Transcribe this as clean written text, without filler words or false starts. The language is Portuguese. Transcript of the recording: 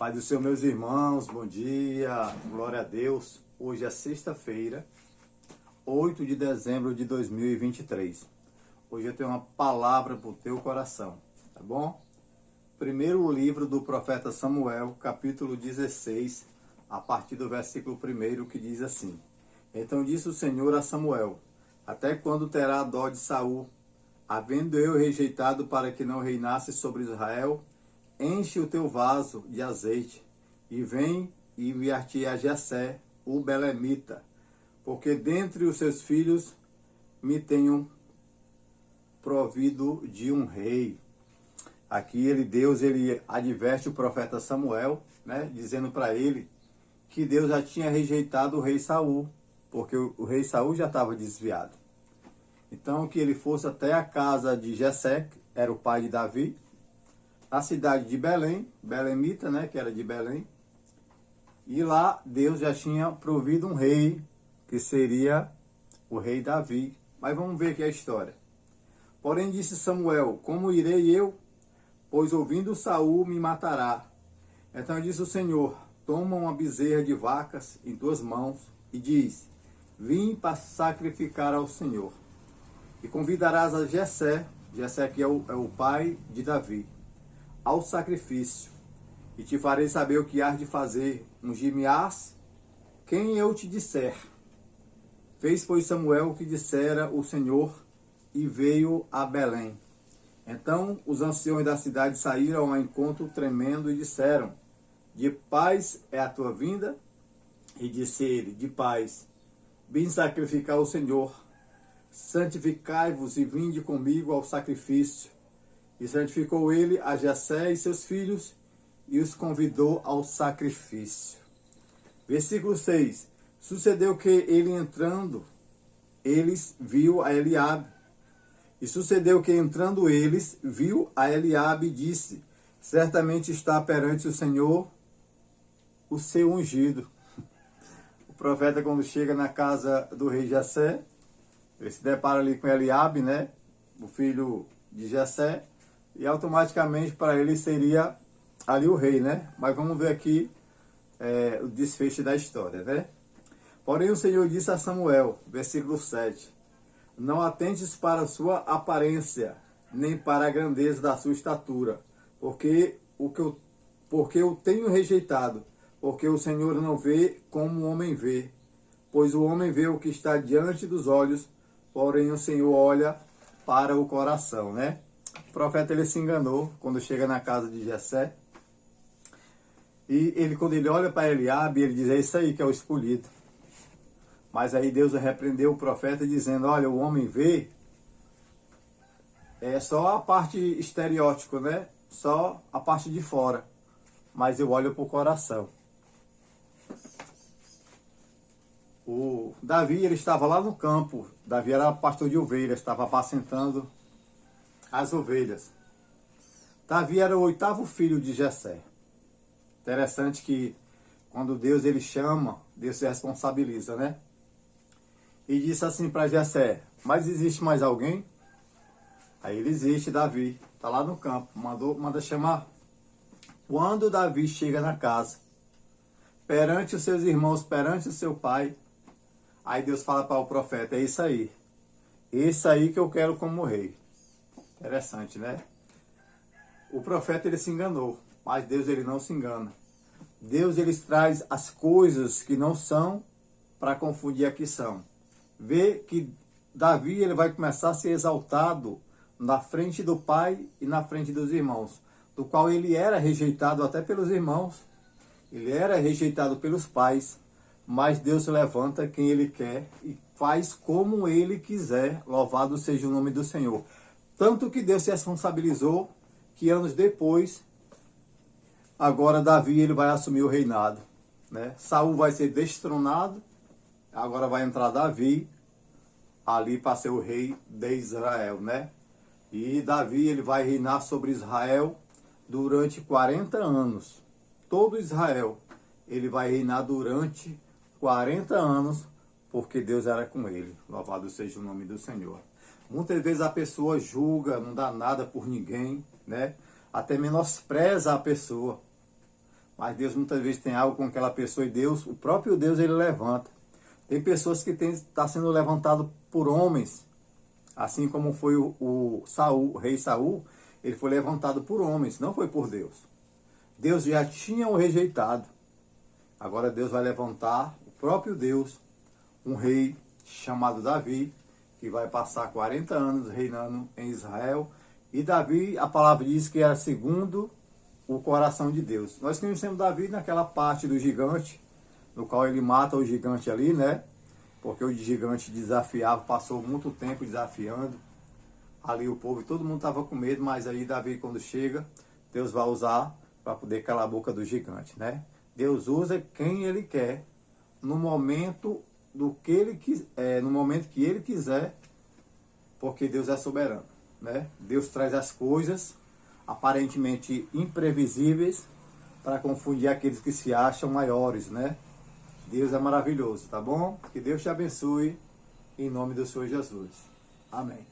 Pai do Senhor, meus irmãos, bom dia, glória a Deus. Hoje é sexta-feira, 8 de dezembro de 2023. Hoje eu tenho uma palavra para o teu coração, tá bom? Primeiro livro do profeta Samuel, capítulo 16, a partir do versículo 1, que diz assim: Então disse o Senhor a Samuel: Até quando terá dó de Saul, havendo eu rejeitado para que não reinasse sobre Israel? Enche o teu vaso de azeite, e vem e enviar-te a Jessé, o belemita, porque dentre os seus filhos me tenho provido de um rei. Aqui Deus adverte o profeta Samuel, né, dizendo para ele que Deus já tinha rejeitado o rei Saul, porque o rei Saul já estava desviado. Então que ele fosse até a casa de Jessé, que era o pai de Davi, a cidade de Belém, belemita, né, que era de Belém, e lá Deus já tinha provido um rei, que seria o rei Davi. Mas vamos ver aqui a história. Porém disse Samuel: Como irei eu? Pois ouvindo Saul me matará. Então disse o Senhor: Toma uma bezerra de vacas em tuas mãos e diz: Vim para sacrificar ao Senhor. E convidarás a Jessé que é o pai de Davi, ao sacrifício, e te farei saber o que hás de fazer. Ungir-me-ás quem eu te disser. Fez, pois, Samuel o que dissera o Senhor, e veio a Belém. Então os anciões da cidade saíram ao encontro tremendo e disseram: De paz é a tua vinda? E disse ele: De paz. Vim sacrificar ao Senhor. Santificai-vos e vinde comigo ao sacrifício. E santificou ele a Jessé e seus filhos, e os convidou ao sacrifício. Versículo 6. Sucedeu que ele entrando, eles viu a Eliabe. E sucedeu que entrando eles, viu a Eliabe e disse: Certamente está perante o Senhor o seu ungido. O profeta, quando chega na casa do rei Jessé, ele se depara ali com Eliabe, né, o filho de Jessé, e automaticamente para ele seria ali o rei, né? Mas vamos ver aqui o desfecho da história, né? Porém o Senhor disse a Samuel, versículo 7, Não atentes para a sua aparência, nem para a grandeza da sua estatura, porque eu tenho rejeitado, porque o Senhor não vê como o homem vê, pois o homem vê o que está diante dos olhos, porém o Senhor olha para o coração, né? O profeta ele se enganou quando chega na casa de Jessé. E quando ele olha para Eliabe, ele diz: É isso aí que é o escolhido. Mas aí Deus repreendeu o profeta dizendo: Olha, o homem vê só a parte estereótipo, né? Só a parte de fora. Mas eu olho para o coração. O Davi, ele estava lá no campo. Davi era pastor de ovelhas, estava apacentando as ovelhas. Davi era o 8º filho de Jessé. Interessante que quando Deus ele chama, Deus se responsabiliza, né? E disse assim para Jessé: Mas existe mais alguém? Aí ele existe, Davi. Está lá no campo. Manda chamar. Quando Davi chega na casa, perante os seus irmãos, perante o seu pai, aí Deus fala para o profeta: É isso aí. Esse aí que eu quero como rei. Interessante, né? O profeta ele se enganou, mas Deus ele não se engana. Deus ele traz as coisas que não são para confundir a que são. Vê que Davi ele vai começar a ser exaltado na frente do pai e na frente dos irmãos, do qual ele era rejeitado até pelos irmãos, ele era rejeitado pelos pais, mas Deus levanta quem ele quer e faz como ele quiser. Louvado seja o nome do Senhor. Tanto que Deus se responsabilizou que anos depois, agora Davi ele vai assumir o reinado, né? Saul vai ser destronado, agora vai entrar Davi ali para ser o rei de Israel, né? E Davi ele vai reinar sobre Israel durante 40 anos. Todo Israel ele vai reinar durante 40 anos, porque Deus era com ele. Louvado seja o nome do Senhor. Muitas vezes a pessoa julga, não dá nada por ninguém, né? Até menospreza a pessoa. Mas Deus muitas vezes tem algo com aquela pessoa e Deus, o próprio Deus, ele levanta. Tem pessoas que está sendo levantado por homens, assim como foi o Saul, o rei Saul, ele foi levantado por homens, não foi por Deus. Deus já tinha o rejeitado. Agora Deus vai levantar o próprio Deus, um rei chamado Davi, que vai passar 40 anos reinando em Israel. E Davi, a palavra diz que era segundo o coração de Deus. Nós conhecemos Davi naquela parte do gigante, no qual ele mata o gigante ali, né? Porque o gigante desafiava, passou muito tempo desafiando. Ali o povo, todo mundo estava com medo, mas aí Davi, quando chega, Deus vai usar para poder calar a boca do gigante, né? Deus usa quem ele quer, no momento no momento que ele quiser, porque Deus é soberano, né? Deus traz as coisas aparentemente imprevisíveis para confundir aqueles que se acham maiores, né? Deus é maravilhoso, tá bom? Que Deus te abençoe, em nome do Senhor Jesus. Amém.